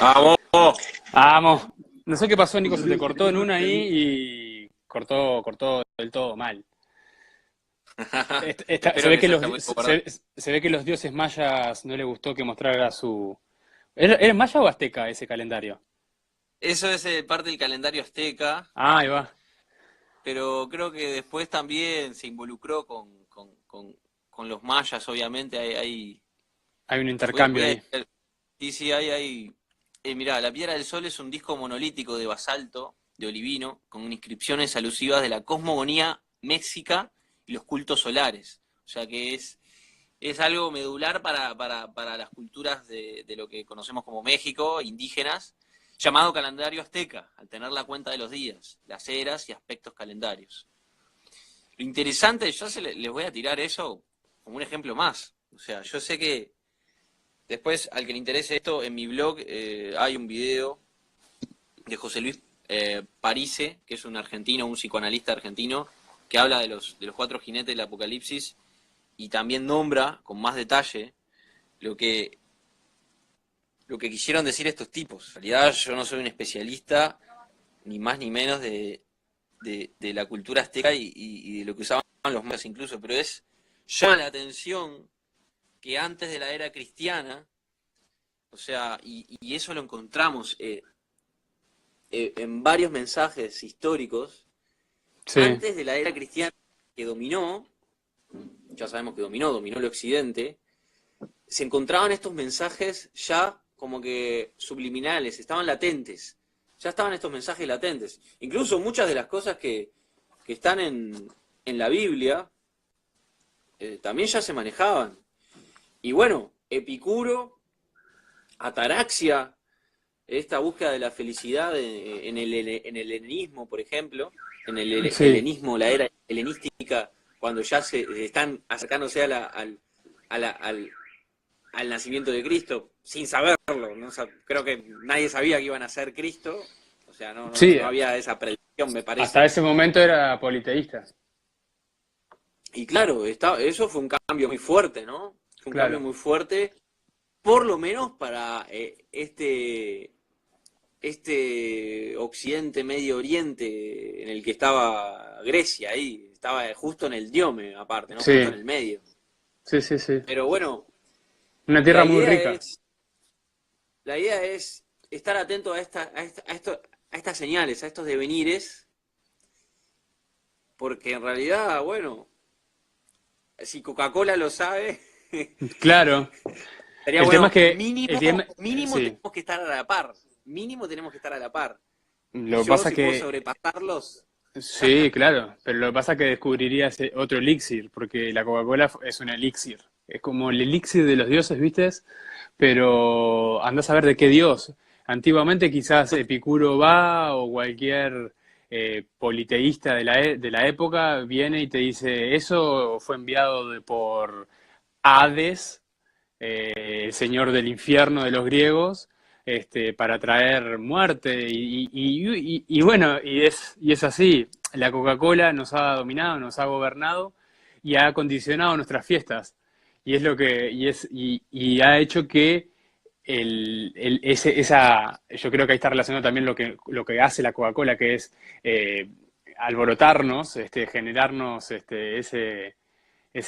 Vamos. Vamos. No sé qué pasó, Nico, se te cortó en una ahí y cortó del todo mal. Se Espero ve que que se haya podido guardar. se ve que los dioses mayas no le gustó que mostrara su... ¿Era maya o azteca ese calendario? Eso es parte del calendario azteca, Ah, ahí va. pero creo que después también se involucró con los mayas, obviamente. Hay un intercambio Voy a ahí. decir, sí, sí, hay. Mirá, la Piedra del Sol es un disco monolítico de basalto, de olivino, con inscripciones alusivas de la cosmogonía méxica y los cultos solares. O sea que es algo medular para las culturas de lo que conocemos como México, indígenas, llamado calendario azteca, al tener la cuenta de los días, las eras y aspectos calendarios. Lo interesante, les voy a tirar eso como un ejemplo más. O sea, yo sé que después, al que le interese esto, en mi blog hay un video de José Luis Parise, que es un argentino, un psicoanalista argentino, que habla de los cuatro jinetes del Apocalipsis y también nombra con más detalle lo que, lo que quisieron decir estos tipos. En realidad yo no soy un especialista, ni más ni menos de la cultura azteca y de lo que usaban los mayas incluso, pero llama la atención que antes de la era cristiana, o sea, y eso lo encontramos en varios mensajes históricos, Sí, antes de la era cristiana que dominó, ya sabemos que dominó el occidente, se encontraban estos mensajes ya como que subliminales, estaban latentes, ya estaban estos mensajes latentes. Incluso muchas de las cosas que están en la Biblia también ya se manejaban. Y bueno, Epicuro, Ataraxia, esta búsqueda de la felicidad en el helenismo, por ejemplo, en el sí. helenismo, la era helenística, cuando ya se están acercándose a la- al, al nacimiento de Cristo, sin saberlo, ¿no? O sea, creo que nadie sabía que iban a ser Cristo, o sea, Sí, no había esa predicción, me hasta parece. ese momento era politeísta. Y claro, eso fue un cambio muy fuerte, ¿no? Fue un cambio Claro. muy fuerte, por lo menos para este Occidente, Medio Oriente, en el que estaba Grecia ahí, estaba justo en el diome, aparte, ¿no? Justo en Sí, el medio. sí. Pero bueno, Una la tierra muy idea rica. es, la idea es estar atento a estas señales, a estos devenires, porque en realidad, bueno, si Coca-Cola lo sabe, Claro. sería El tema es bueno, que... El tema, mínimo sí. tenemos que estar a la par, mínimo tenemos que estar a la par. Y Lo que yo, pasa si puedo que... sobrepasarlos, Sí, claro. Pero lo que pasa es que descubrirías otro elixir, porque la Coca-Cola es un elixir. Es como el elixir de los dioses, ¿viste? Pero andás a ver de qué dios. Antiguamente quizás Epicuro va o cualquier politeísta de la época viene y te dice, eso fue enviado por Hades, el señor del infierno de los griegos, para traer muerte. Y bueno, y es así. La Coca-Cola nos ha dominado, nos ha gobernado y ha condicionado nuestras fiestas. Y es lo que, y ha hecho que yo creo que ahí está relacionado también lo que hace la Coca-Cola, que es alborotarnos, generarnos ese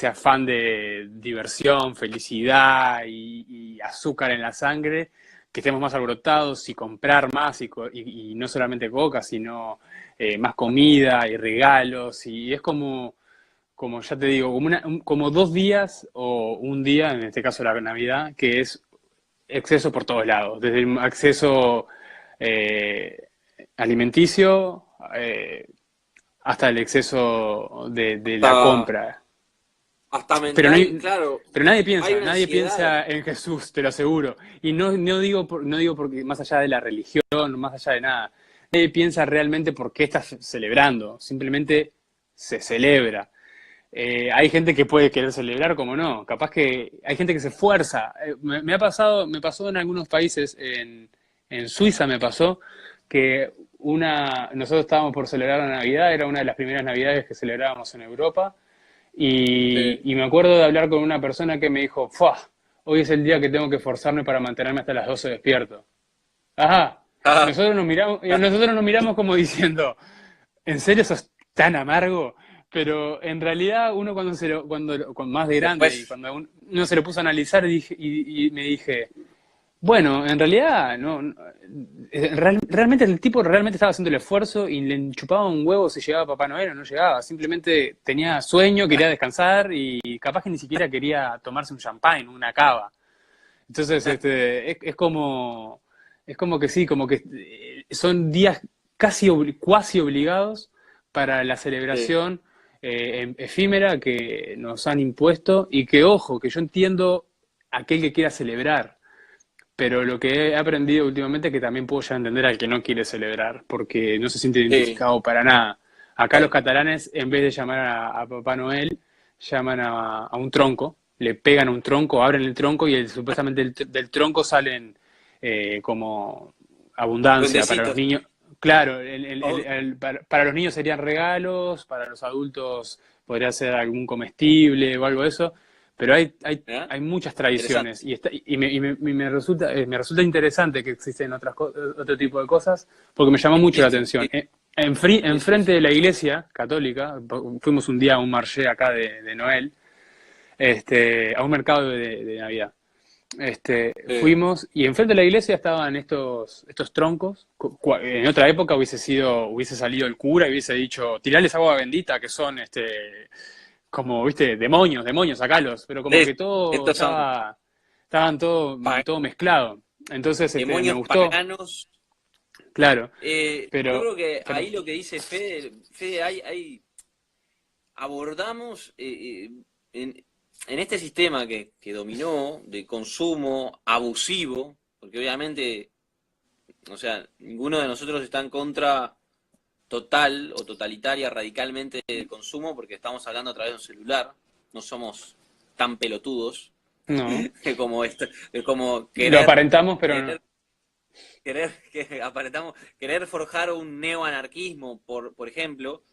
afán de diversión, felicidad y azúcar en la sangre, que estemos más alborotados y comprar más y no solamente coca, sino más comida y regalos. Y es como ya te digo, como 2 días o un día, en este caso la Navidad, que es exceso por todos lados, desde el acceso eh, alimenticio hasta el exceso de la hasta, compra. hasta Pero, mental, claro, hay una nadie ansiedad. piensa en Jesús, te lo aseguro. Y no digo porque más allá de la religión, más allá de nada, nadie piensa realmente por qué estás celebrando, simplemente se celebra. Hay gente que puede querer celebrar, como no. Capaz que hay gente que se esfuerza. Me pasó en algunos países, en Suiza me pasó, que nosotros estábamos por celebrar la Navidad, era una de las primeras Navidades que celebrábamos en Europa, Sí. y me acuerdo de hablar con una persona que me dijo, ¡fua! hoy es el día que tengo que esforzarme para mantenerme hasta las 12 despierto. Ajá. Ah, Nosotros nos miramos como diciendo, ¿en serio sos tan amargo? Pero en realidad uno cuando más de grande y después, cuando uno se lo puso a analizar y me dije, bueno, en realidad realmente el tipo realmente estaba haciendo el esfuerzo y le chupaba un huevo si llegaba Papá Noel o no llegaba. Simplemente tenía sueño, quería descansar y capaz que ni siquiera quería tomarse un champagne, una cava. Entonces, es como que sí, como que son días cuasi obligados para la sí, celebración efímera que nos han impuesto y que, ojo, que yo entiendo aquel que quiera celebrar, pero lo que he aprendido últimamente es que también puedo ya entender al que no quiere celebrar, porque no se siente sí, identificado para nada. Acá los tal, catalanes, en vez de llamar a Papá Noel, llaman a un tronco, le pegan a un tronco, abren el tronco y supuestamente del tronco salen como abundancia para los duendecitos. niños. Claro, Oh, para los niños serían regalos, para los adultos podría ser algún comestible o algo de eso, pero ¿eh? hay muchas Interesante. tradiciones me resulta interesante que existen otro tipo de cosas porque me llamó mucho la Eso, atención. eso, Enfrente eso. de la iglesia católica, fuimos un día a un marché acá de Noel, a un mercado de Navidad. Sí. Fuimos y enfrente de la iglesia estaban estos troncos. En otra época hubiese salido el cura y hubiese dicho, tirales agua bendita, que son como, viste, demonios, sacalos, pero como Sí, que todo estos son estaban pa- todo mezclado. Entonces, me demonios gustó, paganos. claro, Yo pero, creo que pero ahí lo que dice Fede, abordamos en este sistema que dominó de consumo abusivo, porque obviamente, o sea, ninguno de nosotros está en contra total o totalitaria radicalmente del consumo, porque estamos hablando a través de un celular, no somos tan pelotudos no, como esto, como lo aparentamos, pero no, querer querer forjar un neoanarquismo, por ejemplo,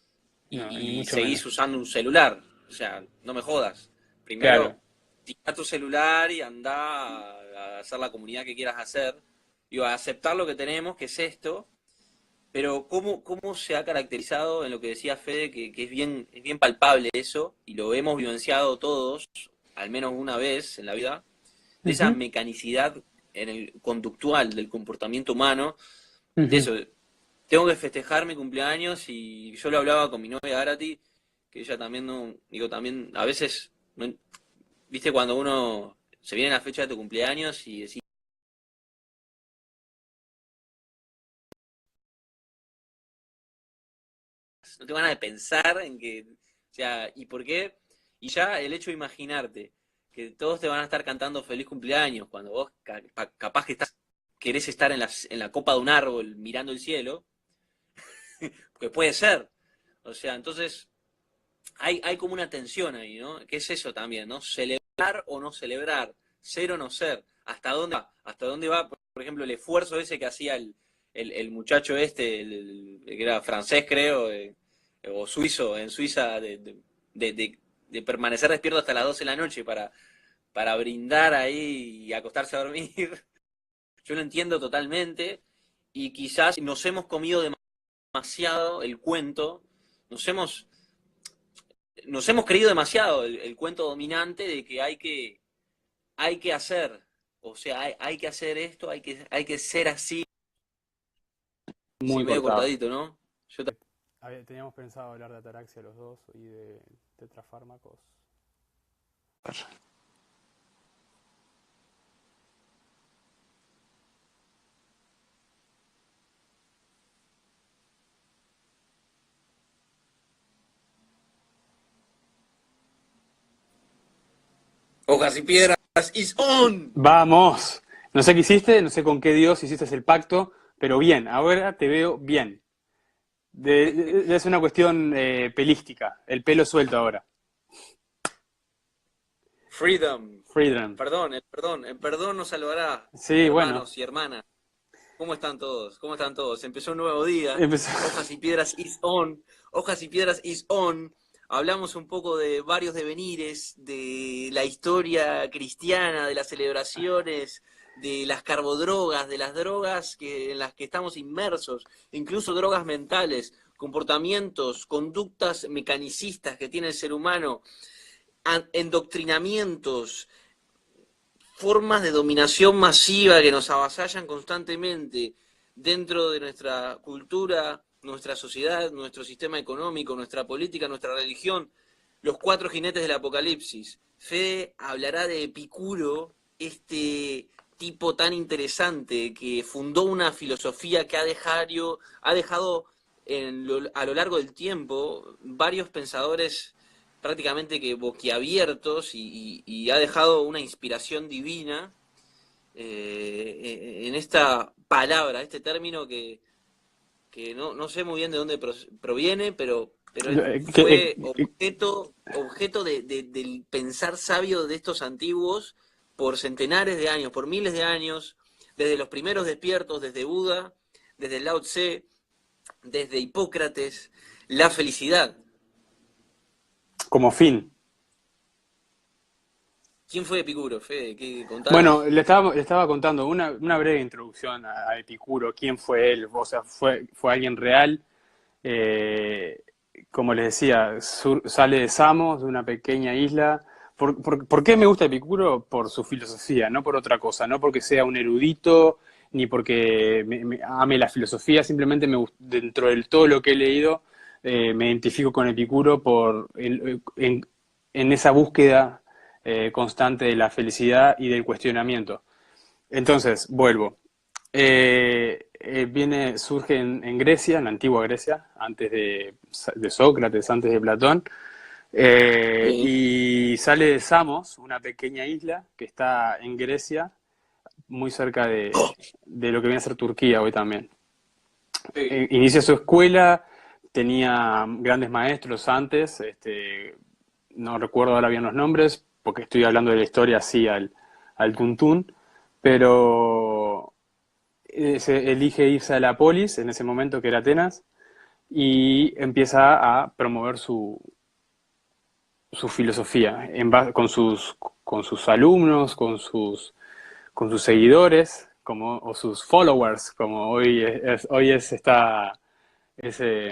no, ni y mucho seguís menos. usando un celular. O sea, no me jodas. Claro. Primero, tira tu celular y anda a hacer la comunidad que quieras hacer. Digo, a aceptar lo que tenemos, que es esto, pero cómo se ha caracterizado en lo que decía Fede, que es bien palpable eso, y lo hemos vivenciado todos, al menos una vez en la vida, de esa Ujú, mecanicidad en el conductual del comportamiento humano, de ujú. eso, tengo que festejar mi cumpleaños y yo lo hablaba con mi novia Arati, que ella también no, digo, también a veces, viste cuando uno se viene la fecha de tu cumpleaños y decís, no te van a pensar en que, o sea, ¿y por qué? Y ya el hecho de imaginarte que todos te van a estar cantando feliz cumpleaños cuando vos capaz que querés estar en la copa de un árbol mirando el cielo, que puede ser. O sea, entonces hay como una tensión ahí, ¿no? ¿Qué es eso también, ¿no? Celebrar o no celebrar, ser o no ser, ¿hasta dónde va? ¿Hasta dónde va, por ejemplo, el esfuerzo ese que hacía el muchacho este, que era francés, creo, o suizo, en Suiza, de permanecer despierto hasta las 12 de la noche para brindar ahí y acostarse a dormir? Yo lo entiendo totalmente y quizás nos hemos comido demasiado el cuento, nos hemos nos hemos creído demasiado el cuento dominante de que hay que hacer, o sea, hay que hacer esto, hay que ser así, sí, Muy medio cortado. cortadito, ¿no? Yo Teníamos pensado hablar de ataraxia los dos y de tetrafármacos. hojas y piedras is on. Vamos. No sé qué hiciste, no sé con qué Dios hiciste el pacto, pero bien, ahora te veo bien. Es una cuestión pelística, el pelo suelto ahora. Freedom. Freedom. El perdón nos salvará, Sí, bueno, hermanos y hermanas. ¿Cómo están todos? ¿Cómo están todos? Empezó un nuevo día. empezó. Hojas y piedras is on. Hojas y piedras is on. hablamos un poco de varios devenires, de la historia cristiana, de las celebraciones, de las carbodrogas, de las drogas en las que estamos inmersos, incluso drogas mentales, comportamientos, conductas mecanicistas que tiene el ser humano, endoctrinamientos, formas de dominación masiva que nos avasallan constantemente dentro de nuestra cultura, nuestra sociedad, nuestro sistema económico, nuestra política, nuestra religión, los cuatro jinetes del apocalipsis. Fede hablará de Epicuro, este tipo tan interesante que fundó una filosofía que ha dejado a lo largo del tiempo varios pensadores prácticamente que boquiabiertos y ha dejado una inspiración divina en esta palabra, este término que no sé muy bien de dónde proviene, pero fue objeto del pensar sabio de estos antiguos por centenares de años, por miles de años, desde los primeros despiertos, desde Buda, desde Lao Tse, desde Hipócrates, la felicidad. Como fin. ¿Quién fue Epicuro, Fede? ¿Qué Bueno, contanos? le estaba contando una breve introducción a Epicuro, quién fue él, o sea, fue alguien real. Eh, Como les decía, sale de Samos, de una pequeña isla. ¿Por qué me gusta Epicuro? Por su filosofía, no por otra cosa, no porque sea un erudito, ni porque me ame la filosofía, simplemente dentro de todo lo que he leído, me identifico con Epicuro en esa búsqueda constante de la felicidad y del cuestionamiento. Entonces, vuelvo. Surge en Grecia, en la antigua Grecia, antes de Sócrates, antes de Platón, Sí. y sale de Samos, una pequeña isla que está en Grecia, muy cerca de lo que viene a ser Turquía hoy también. Sí. Inicia su escuela, tenía grandes maestros antes, no recuerdo ahora bien los nombres, porque estoy hablando de la historia así al tuntún, pero se elige irse a la polis, en ese momento que era Atenas, y empieza a promover su filosofía con sus alumnos, con sus seguidores, o sus followers, como hoy es ese,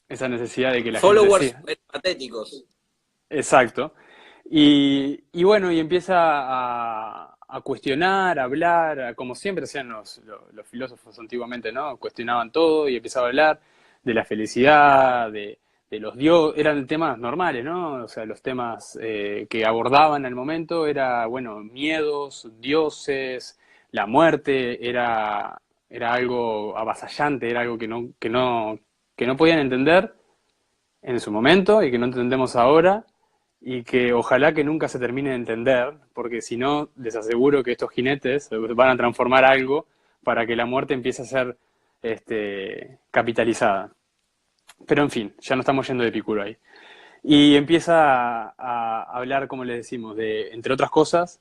esa necesidad de que la gente te Followers siga. patéticos. Exacto. Y bueno, y empieza a cuestionar, a hablar, como siempre hacían los filósofos antiguamente, ¿no? Cuestionaban todo y empezaba a hablar de la felicidad, de los dioses, eran temas normales, ¿no? O sea, los temas que abordaban al momento era, bueno, miedos, dioses, la muerte, era algo avasallante, era algo que no podían entender en su momento y que no entendemos ahora y que ojalá que nunca se termine de entender, porque si no, les aseguro que estos jinetes van a transformar algo para que la muerte empiece a ser capitalizada. Pero en fin, ya no estamos yendo de Epicuro ahí. Y empieza a hablar, como le decimos, entre otras cosas,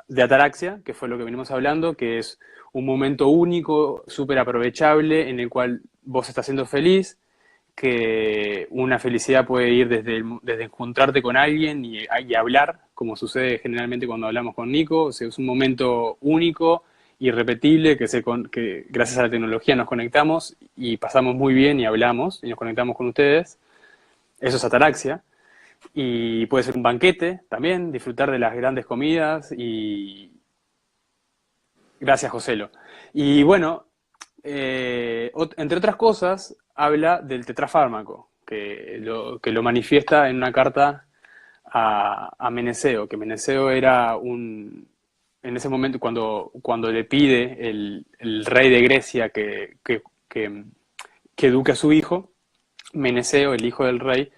de ataraxia, que fue lo que venimos hablando, que es un momento único, súper aprovechable, en el cual vos estás siendo feliz, que una felicidad puede ir desde encontrarte con alguien y hablar, como sucede generalmente cuando hablamos con Nico. O sea, es un momento único, irrepetible, que gracias a la tecnología nos conectamos y pasamos muy bien y hablamos y nos conectamos con ustedes. Eso es ataraxia. Y puede ser un banquete también, disfrutar de las grandes comidas y... Gracias, Joselo. Y bueno, entre otras cosas, habla del tetrafármaco, que lo manifiesta en una carta a Meneceo, que Meneceo era en ese momento cuando le pide el rey de Grecia que eduque a su hijo, Meneceo, el hijo del rey,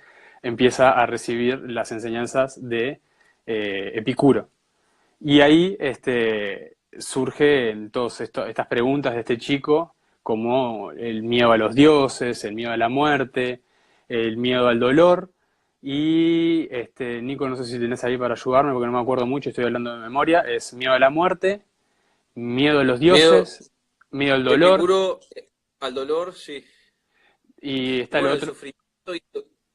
empieza a recibir las enseñanzas de Epicuro. Y ahí surgen todas estas preguntas de este chico, como el miedo a los dioses, el miedo a la muerte, el miedo al dolor. Y Nico, no sé si tenés ahí para ayudarme, porque no me acuerdo mucho, estoy hablando de memoria. Es miedo a la muerte, miedo a los Miedo, dioses, miedo al dolor, Epicuro al dolor, sí. y Y está el bueno, el otro. sufrimiento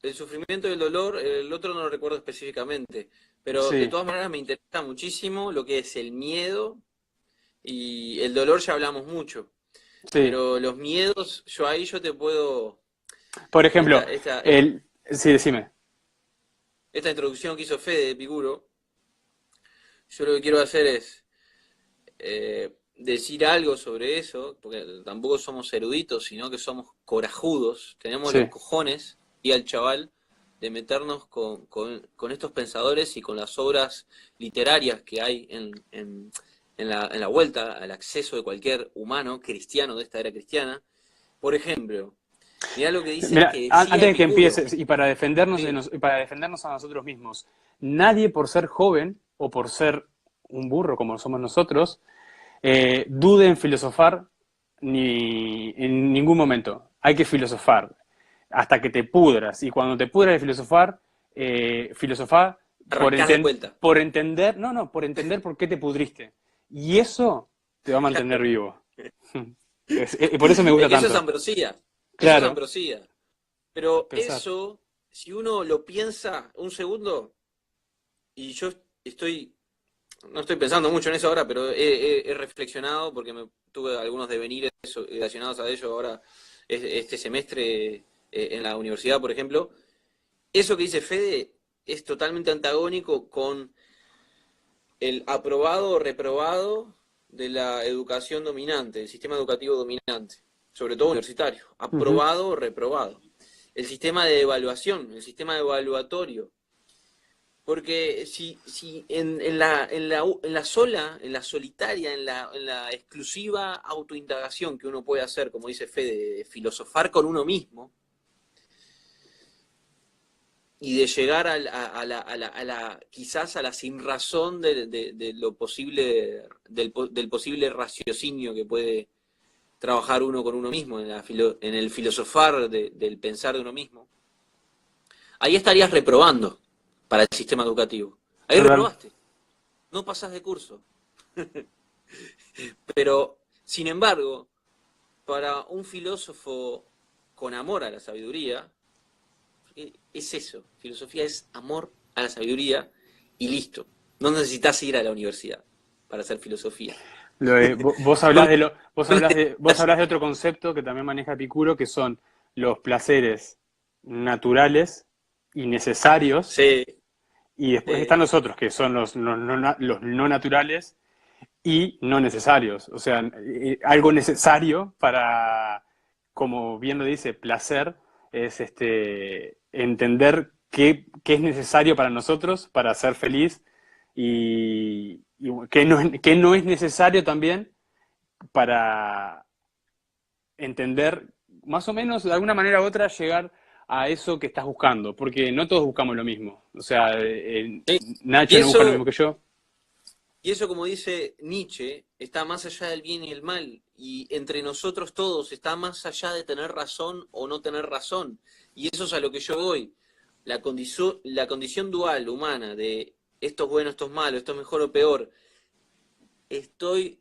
el sufrimiento y el dolor, el otro no lo recuerdo específicamente, pero de Sí, todas maneras me interesa muchísimo lo que es el miedo y el dolor ya hablamos mucho, sí. pero los miedos, yo te puedo, Por esta, ejemplo, esta, esta, sí, decime. esta introducción que hizo Fede de Epicuro, yo lo que quiero hacer es decir algo sobre eso, porque tampoco somos eruditos, sino que somos corajudos, tenemos los Sí. cojones y al chaval de meternos con estos pensadores y con las obras literarias que hay en la vuelta al acceso de cualquier humano cristiano de esta era cristiana. Por ejemplo, mirá lo que dice Mira, que decía antes de que Epicuro. empieces, y para defendernos, Sí, para defendernos a nosotros mismos, nadie por ser joven o por ser un burro como somos nosotros, dude en filosofar ni en ningún momento. Hay que filosofar hasta que te pudras. Y cuando te pudras de filosofar, filosofar arrancás de vuelta. por entender, no, por entender por qué te pudriste. Y eso te va a mantener Claro. vivo. Y por eso me gusta Es que eso es tanto. ambrosía. Eso es Claro, ambrosía. Pero pensar. eso, si uno lo piensa un segundo, y yo estoy, no estoy pensando mucho en eso ahora, pero he reflexionado porque tuve algunos devenires relacionados a ello ahora, este semestre en la universidad, por ejemplo. Eso que dice Fede es totalmente antagónico con el aprobado o reprobado de la educación dominante, del sistema educativo dominante, sobre todo universitario. Ujú. Aprobado o reprobado. El sistema de evaluación, el sistema evaluatorio. Porque si en la sola, en la solitaria, en la exclusiva autoindagación que uno puede hacer, como dice Fede, de filosofar con uno mismo, y de llegar quizás a la sinrazón de lo posible, del posible raciocinio que puede trabajar uno con uno mismo, en el filosofar del pensar de uno mismo, ahí estarías reprobando para el sistema educativo. Ahí Total. reprobaste, no pasás de curso. Pero, sin embargo, para un filósofo con amor a la sabiduría, es eso, filosofía es amor a la sabiduría y listo. No necesitas ir a la universidad para hacer filosofía. Vos No hablás vos necesitas. hablás de otro concepto que también maneja Epicuro, que son los placeres naturales y necesarios, Sí, y después sí. están los otros, que son los no naturales y no necesarios. O sea, algo necesario para, como bien lo dice, placer, es entender qué es necesario para nosotros para ser feliz y qué no es necesario también para entender, más o menos, de alguna manera u otra, llegar a eso que estás buscando, porque no todos buscamos lo mismo. O sea, Sí. Y Nacho no busca lo mismo eso, que yo. y eso, como dice Nietzsche, está más allá del bien y el mal. Y entre nosotros todos está más allá de tener razón o no tener razón. Y eso es a lo que yo voy. La condición dual humana de esto es bueno, esto es malo, esto es mejor o peor, estoy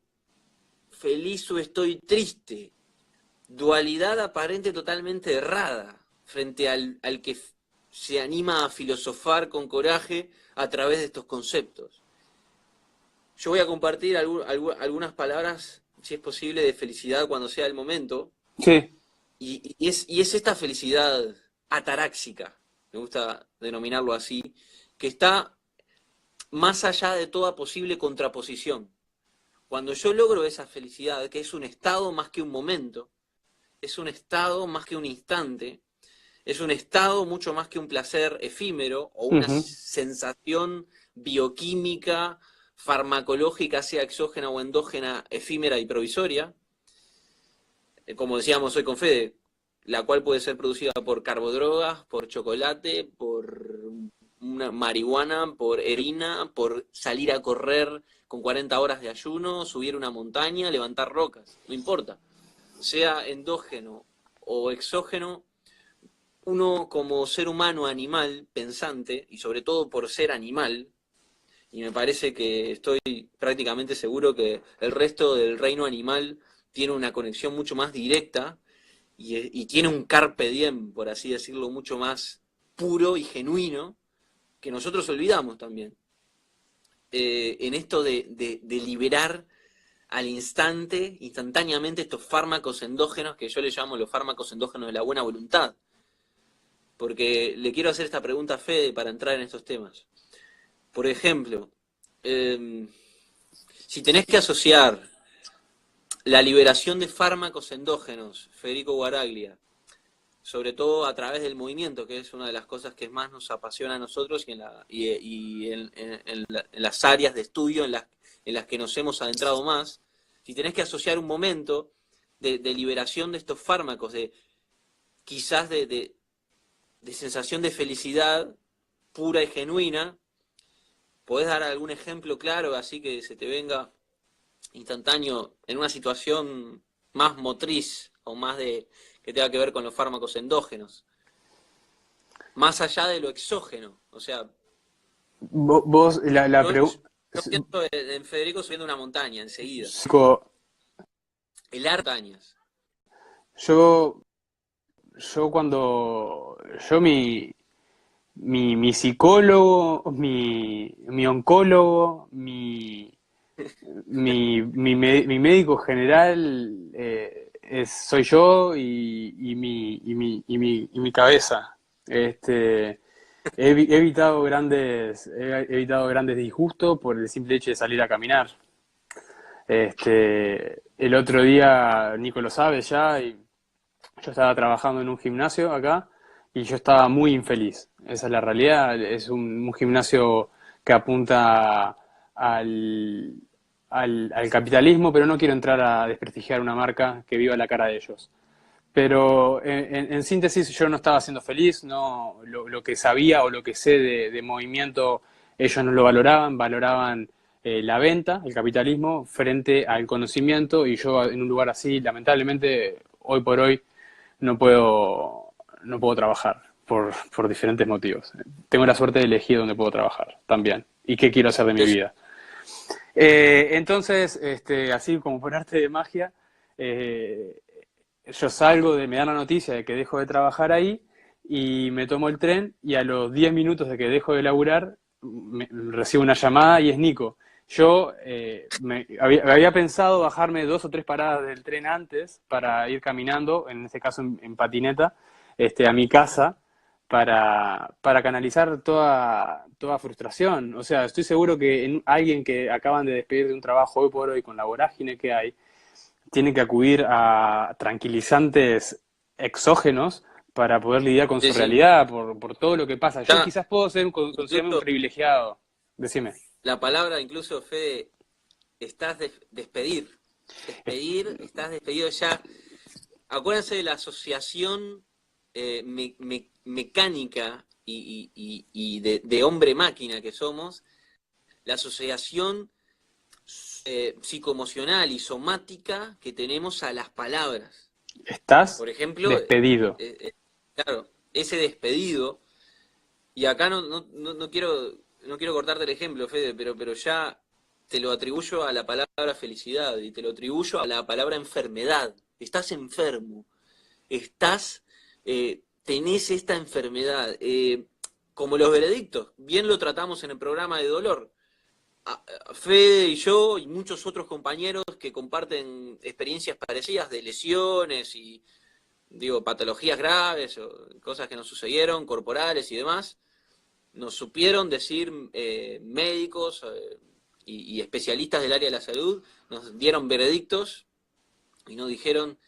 feliz o estoy triste, dualidad aparente totalmente errada frente al que se anima a filosofar con coraje a través de estos conceptos. Yo voy a compartir algunas palabras, si es posible, de felicidad cuando sea el momento, Sí, y es esta felicidad ataráxica, me gusta denominarlo así, que está más allá de toda posible contraposición. Cuando yo logro esa felicidad, que es un estado más que un momento, es un estado más que un instante, es un estado mucho más que un placer efímero o una ujú, sensación bioquímica, farmacológica, sea exógena o endógena, efímera y provisoria, como decíamos hoy con Fede, la cual puede ser producida por carbodrogas, por chocolate, por una marihuana, por erina, por salir a correr con 40 horas de ayuno, subir una montaña, levantar rocas, no importa. Sea endógeno o exógeno, uno como ser humano animal pensante, y sobre todo por ser animal, y me parece que estoy prácticamente seguro que el resto del reino animal tiene una conexión mucho más directa y tiene un carpe diem, por así decirlo, mucho más puro y genuino que nosotros olvidamos también. En esto de liberar al instante, instantáneamente, estos fármacos endógenos, que yo le llamo los fármacos endógenos de la buena voluntad. Porque le quiero hacer esta pregunta a Fede para entrar en estos temas. Por ejemplo, si tenés que asociar la liberación de fármacos endógenos, Federico Guaraglia, sobre todo a través del movimiento, que es una de las cosas que más nos apasiona a nosotros y en las áreas de estudio en las que nos hemos adentrado más, si tenés que asociar un momento de liberación de estos fármacos, quizás de sensación de felicidad pura y genuina, ¿podés dar algún ejemplo claro, así que se te venga instantáneo en una situación más motriz o más que tenga que ver con los fármacos endógenos? Más allá de lo exógeno, o sea, Vos, la pregunta... yo pienso en Federico subiendo una montaña enseguida. El arte de montañas. Yo cuando... mi psicólogo, mi oncólogo, mi médico general soy yo y mi cabeza. He evitado grandes disgustos por el simple hecho de salir a caminar. El otro día, Nico lo sabe ya, y yo estaba trabajando en un gimnasio acá y yo estaba muy infeliz. Esa es la realidad. Es un gimnasio que apunta al capitalismo, pero no quiero entrar a desprestigiar una marca que viva la cara de ellos. Pero en síntesis, yo no estaba siendo feliz, no, lo que sabía o lo que sé de movimiento, ellos no lo valoraban la venta, el capitalismo, frente al conocimiento, y yo en un lugar así, lamentablemente, hoy por hoy, no puedo trabajar por diferentes motivos. Tengo la suerte de elegir dónde puedo trabajar también, y qué quiero hacer de mi vida. Entonces, así como por arte de magia, yo me dan la noticia de que dejo de trabajar ahí y me tomo el tren y a los 10 minutos de que dejo de laburar recibo una llamada y es Nico. Yo había pensado bajarme 2 o 3 paradas del tren antes para ir caminando, en este caso en patineta, a mi casa para canalizar toda frustración. O sea, estoy seguro que alguien que acaban de despedir de un trabajo hoy por hoy con la vorágine que hay, tiene que acudir a tranquilizantes exógenos para poder lidiar con Sí, su sí. realidad, por todo lo que pasa. Yo Ya, quizás puedo considerarme un incluso privilegiado. Decime. la palabra, incluso, Fede, despedir. Estás despedido ya. Acuérdense de la asociación mecánica y de hombre-máquina que somos, la asociación psicoemocional y somática que tenemos a las palabras. Estás Por ejemplo, despedido. claro, ese despedido, y acá no quiero cortarte el ejemplo, Fede, pero ya te lo atribuyo a la palabra felicidad y te lo atribuyo a la palabra enfermedad. Estás enfermo, tenés esta enfermedad. Como los veredictos, bien lo tratamos en el programa de dolor. Fede y yo y muchos otros compañeros que comparten experiencias parecidas de lesiones y, digo, patologías graves o cosas que nos sucedieron, corporales y demás, nos supieron decir médicos y especialistas del área de la salud, nos dieron veredictos y nos dijeron,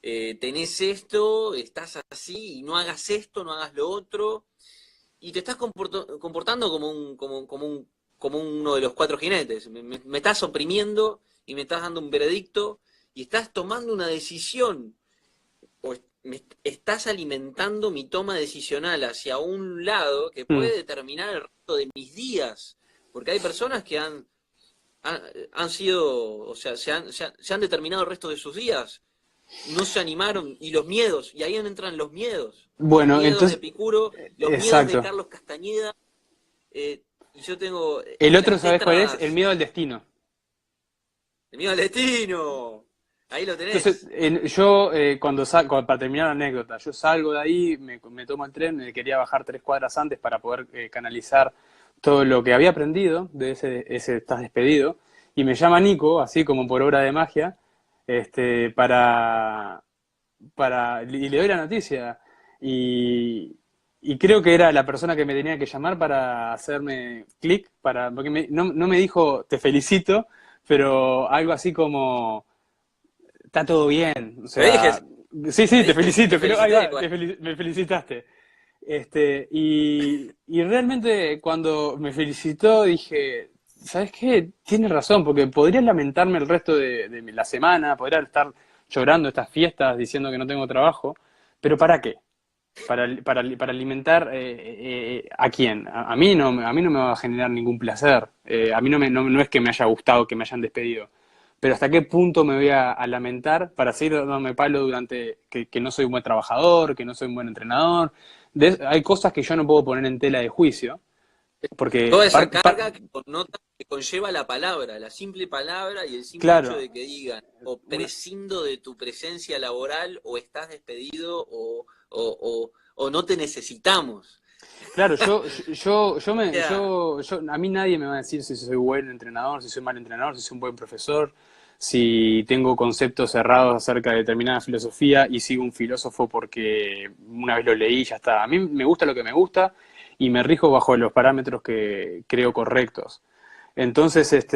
tenés esto, estás así, y no hagas esto, no hagas lo otro, y te estás comportando como uno de los 4 jinetes. Me estás oprimiendo y me estás dando un veredicto y estás tomando una decisión. O estás alimentando mi toma decisional hacia un lado que Mm. puede determinar el resto de mis días. Porque hay personas que han sido, o sea, se han determinado el resto de sus días. No se animaron, y los miedos, y ahí entran los miedos Bueno, de entonces, Epicuro, los miedos de exacto. Carlos Castañeda, y yo tengo El otro, las ¿sabes cuál es? El tetras, miedo al destino. el miedo al destino, Ahí lo Entonces, tenés. yo, para terminar la anécdota, yo salgo de ahí, me tomo el tren, me quería bajar 3 cuadras antes para poder canalizar todo lo que había aprendido de ese estás despedido, y me llama Nico, así como por obra de magia, este, y le doy la noticia, y, y creo que era la persona que me tenía que llamar para hacerme clic, porque no me dijo te felicito, pero algo así como está todo bien, o Te dije, sea, sí, sí, te te felicito, creo, ahí felicité va, igual. me felicitaste. Y realmente cuando me felicitó dije, ¿sabes qué? Tienes razón, porque podría lamentarme el resto de la semana, podría estar llorando estas fiestas diciendo que no tengo trabajo, pero ¿para qué? Para alimentar ¿a quién? A mí no me va a generar ningún placer. A mí no es que me haya gustado que me hayan despedido. Pero ¿hasta qué punto me voy a lamentar para seguir dándome palo durante que no soy un buen trabajador, que no soy un buen entrenador? Hay cosas que yo no puedo poner en tela de juicio, porque, Toda esa carga que connota, que conlleva la palabra, la simple palabra y el simple hecho claro, de que digan o una- prescindo de tu presencia laboral o estás despedido o no te necesitamos. claro, Ya, a mí nadie me va a decir si soy buen entrenador, si soy mal entrenador, si soy un buen profesor, si tengo conceptos cerrados acerca de determinada filosofía y sigo un filósofo porque una vez lo leí y ya está. A mí me gusta lo que me gusta y me rijo bajo los parámetros que creo correctos. Entonces,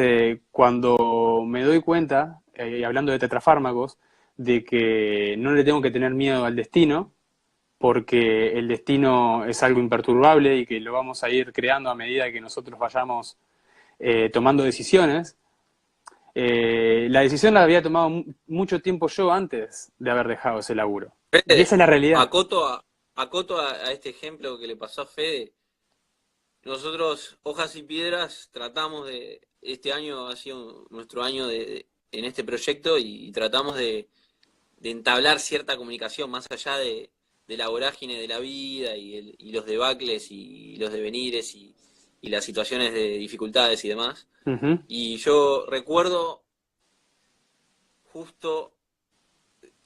cuando me doy cuenta, y hablando de tetrafármacos, de que no le tengo que tener miedo al destino, porque el destino es algo imperturbable y que lo vamos a ir creando a medida que nosotros vayamos tomando decisiones. La decisión la había tomado mucho tiempo yo antes de haber dejado ese laburo. Y Fede, esa es la realidad. acoto a este ejemplo que le pasó a Fede. Nosotros, Hojas y Piedras, tratamos este año ha sido nuestro año en este proyecto y tratamos de entablar cierta comunicación más allá de la vorágine de la vida y los debacles y los devenires y las situaciones de dificultades y demás. Ujú. Y yo recuerdo justo,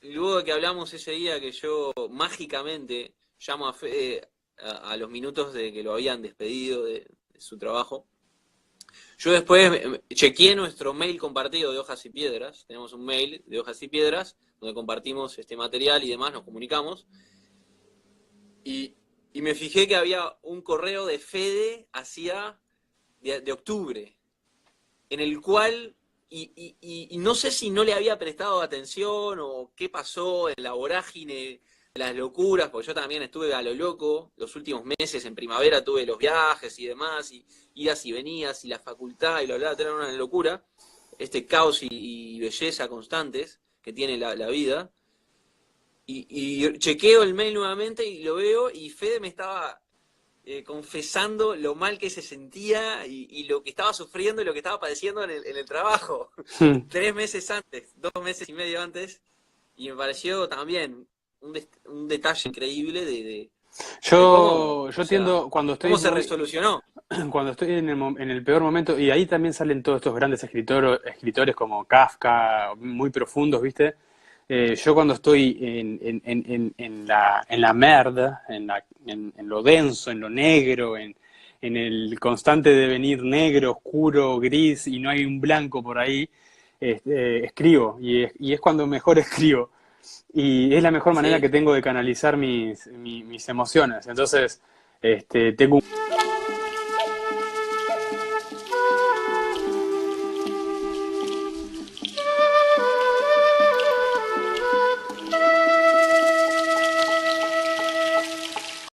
luego de que hablamos ese día que yo mágicamente llamo a Fede a los minutos de que lo habían despedido de su trabajo. Yo después chequeé nuestro mail compartido de Hojas y Piedras. Tenemos un mail de Hojas y Piedras donde compartimos este material y demás, nos comunicamos. Y, y me fijé que había un correo de Fede hacía de octubre, en el cual, y no sé si no le había prestado atención o qué pasó en la vorágine de las locuras, porque yo también estuve a lo loco los últimos meses, en primavera tuve los viajes y demás, y idas y venidas, y la facultad, y lo hablaba, era una locura, este caos y belleza constantes que tiene la vida. Y chequeo el mail nuevamente y lo veo, y Fede me estaba confesando lo mal que se sentía y lo que estaba sufriendo y lo que estaba padeciendo en el trabajo. 3 meses antes, 2 meses y medio antes, y me pareció también un detalle increíble de cómo, Yo o sea, tiendo, cuando estoy cómo se muy, resolucionó. cuando estoy en el peor momento, y ahí también salen todos estos grandes escritores como Kafka, muy profundos, ¿viste? Yo cuando estoy en la merda, en lo denso, en lo negro, en el constante devenir negro, oscuro, gris, y no hay un blanco por ahí, escribo, y es cuando mejor escribo. Y es la mejor manera Sí. que tengo de canalizar mis emociones. Entonces, tengo